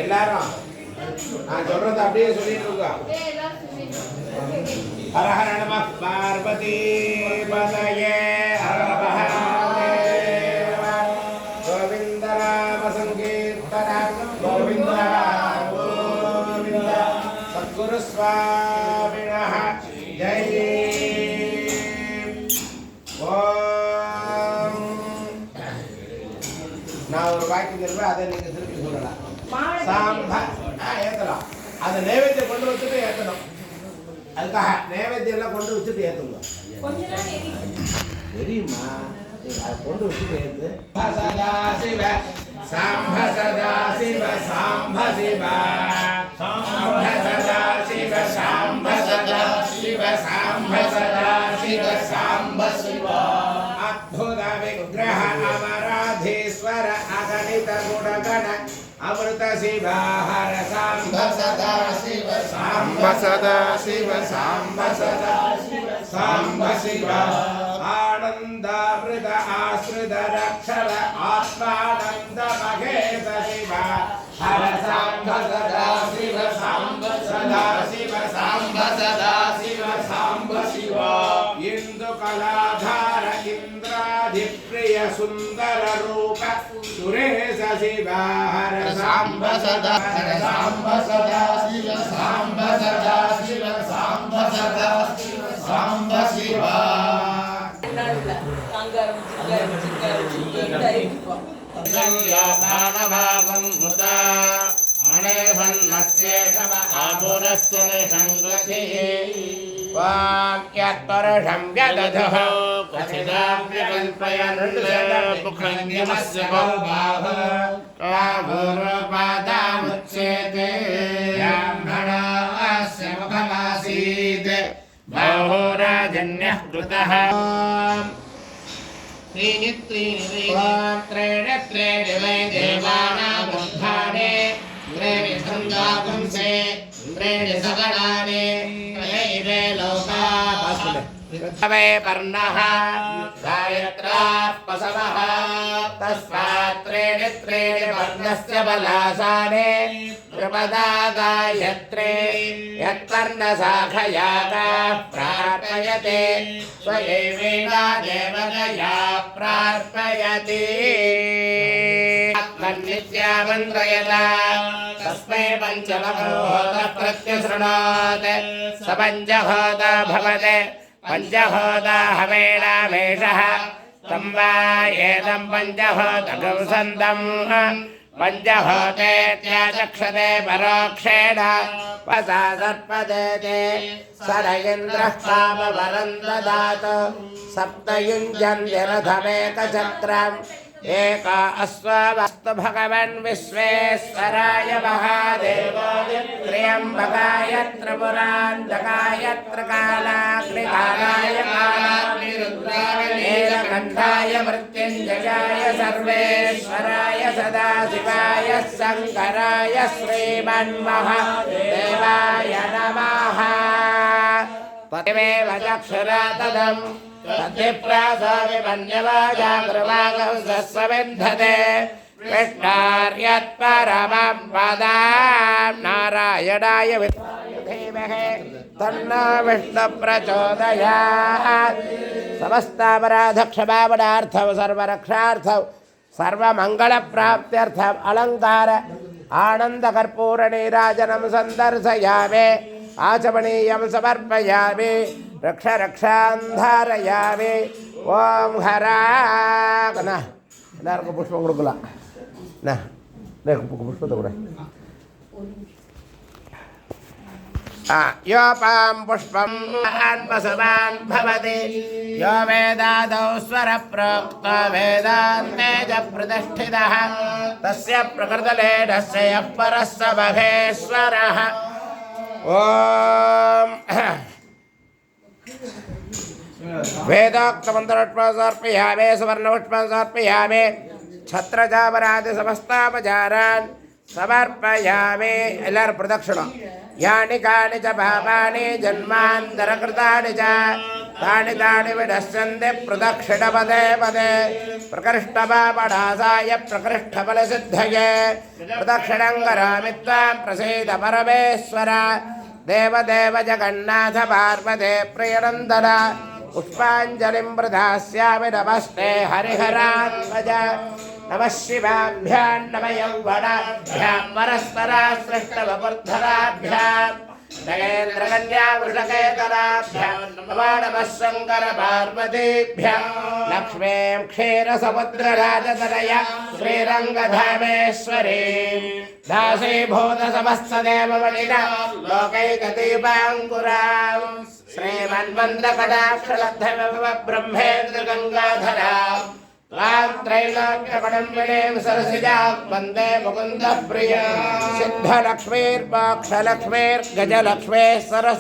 எல்லாரும் நான் சொல்றது அப்படியே சொல்லிட்டு இருக்கோம். ஹர ஹர நம பார்வதி பதயே ஹர மகாதேவ கோவிந்த நாம சங்கீர்த்தன கோவிந்த கோவிந்த சத்குரு சுவாமினஹ ஜெய. நான் ஒரு வாக்கியம் சொல்வேன், அதை நீங்க திருப்பி சொல்லலாம். சாம்ப ஏற்றலாம். அதை நைவேத்தியம் கொண்டு வச்சுட்டு ஏற்றணும். அதுக்காக நைவேத்தியம் எல்லாம் கொண்டு வச்சுட்டு ஏற்றுங்க. தெரியுமா? அதை கொண்டு வச்சுட்டு ஏற்று சதா சிவ சாம்ப சதா சிவ சாம்ப சிவ சாம்ப சதா சிவ சாம்ப சதா சிவ சாம்ப சதா சிவ சாம்ப சிவ அத்புத விக்கிரக அமராதீஸ்வர அகணித குணகண அமிர்த சிவ ஹர சாம்ப சதா சிவ சாம்ப சதா சிவ சாம்ப சதா சிவ சாம்ப சிவ ஆனந்தாமிருத ஆஸ்ருத ரக்ஷர ஆத்மானந்த மகேஷ சிவ ஹர சாம்ப சதா சிவ சாம்ப சதா சிவ சாம்ப சதா சிவ சாம்ப சிவ இந்து கலாதார இந்திராதிப்ரிய சுந்தர ரூப சுரேஷ சிவ ஹர சாம்ப சதா சாம்ப சதா சிவ சாம்ப சதா சிவ சாம்ப சதா சிவ சாம்ப சிவ பானபாகம் முதா அனேவன்னஸ்யேஷவ ஆபுரஸ்ய நிசங்கதி வாக்யத்பரஷம் யததஹ கசிதாவ்யகல்பயன் முඛங்கிமஸ்ய பௌபாஹ காபூர்வபாதாமுச்யேதே ब्राह्मणास्य मुखमासीत् बाहुराजन्यः कृतः त्रीणि वै देवानामुद्धाने त्रीणि छन्दागुंसे त्रीणि सकलानि त्रयैवे लोकाः वै पर्णः गायत्राः पशवः तस्मात् त्रीणि त्रीणि वर्णस्य बलासाने त्रिपदा गायत्रे यत्पर्णशाखयागाः प्रार्पयते स्वयैवेना देवतया प्रार्पयति नित्यामन्त्रयता तस्मै पञ्चमहोतः प्रत्यशृणोत् स पञ्चहोता भवते पञ्चहोता हवेनामेषः तं वा एतं पञ्चहोतकं सन्तम् पञ्चहोतेत्याचक्षते परोक्षेण पसा सर्पदेते स इन्द्रः कामवरं ददातु सप्तयुञ्जन्यरथमेकचक्रम् एक अश्वस्तु भगवन् विश्वेश्वराय महादेवाय त्र्यम्बकाय त्रिपुरान्तकाय त्रिकालाग्निकालाय कालाग्निरुद्राय नीलकण्ठाय मृत्युञ्जयाय सर्वेश्वराय सदाशिवाय शङ्कराय श्रीमन्महादेवाय नमः। तदेव चक्षुरा तदम् तद्धिप्रासाविमन्यवाजागृवागंसस्वविन्धते विष्णार्यत्परमं पदां नारायणाय विद्महे तन्नो विष्णुप्रचोदयात्। समस्तापराधक्षमापणार्थं सर्वरक्षार्थं सर्वमङ्गलप्राप्त्यर्थम् अलङ्कार आनन्दकर्पूरनीराजनं सन्दर्शयामि आचमनीयं समर्पयामि रक्ष रक्षान्धारयामि ओम हराग ना எல்லாருக்கும் புஷ்பம் கொடுக்கலாம். புஷ்பத்தை கூட योपां पुष्पं पशुमान् भवति यो वेदादौ स्वरप्रोक्तो वेदान्ते च प्रतिष्ठितः तस्य प्रकृतलेढस्य यः परः स महेश्वरः। ओम वेदोक्तमन्त्रपुष्पं समर्पयामि सुवर्णपुष्पं समर्पयामि छत्रचामरादि समस्तापचारान् समर्पयामि। एल्लारुम प्रदक्षिणं यानि कानि च पापानि जन्मान्तरकृतानि च तानि तानि विनश्यन्ति प्रदक्षिणपदे पदे प्रकृष्टपापणासाय प्रकृष्टफलसिद्धये प्रदक्षिणं करोमि त्वां प्रसीद परमेश्वर देवदेव जगन्नाथ पार्वते प्रियनन्दन पुष्पाञ्जलिं प्रदास्यामि नमस्ते हरिहरात्मज नमः शिवाभ्यां नमः यौवनाभ्यां परस्पराश्लिष्टवपुर्धराभ्यां नगेन्द्रकन्या वृषकेतनाभ्यां नमः शङ्कर पार्वतीभ्यां लक्ष्मीं क्षीरसमुद्रराजतनया श्रीरङ्गधामेश्वरी दासीभूतसमस्तदेवमणिना लोकैकदीपाङ्कुरां श्रीमन्मन्दकटाक्षलब्धविभव ब्रह्मेन्द्रगङ्गाधरा त्वां त्रैलोक्यकडम्बिनीं सरसिजां वन्दे मुकुन्दप्रिया सिद्धलक्ष्मीर्मोक्षलक्ष्मीर्गजलक्ष्मीः सरस्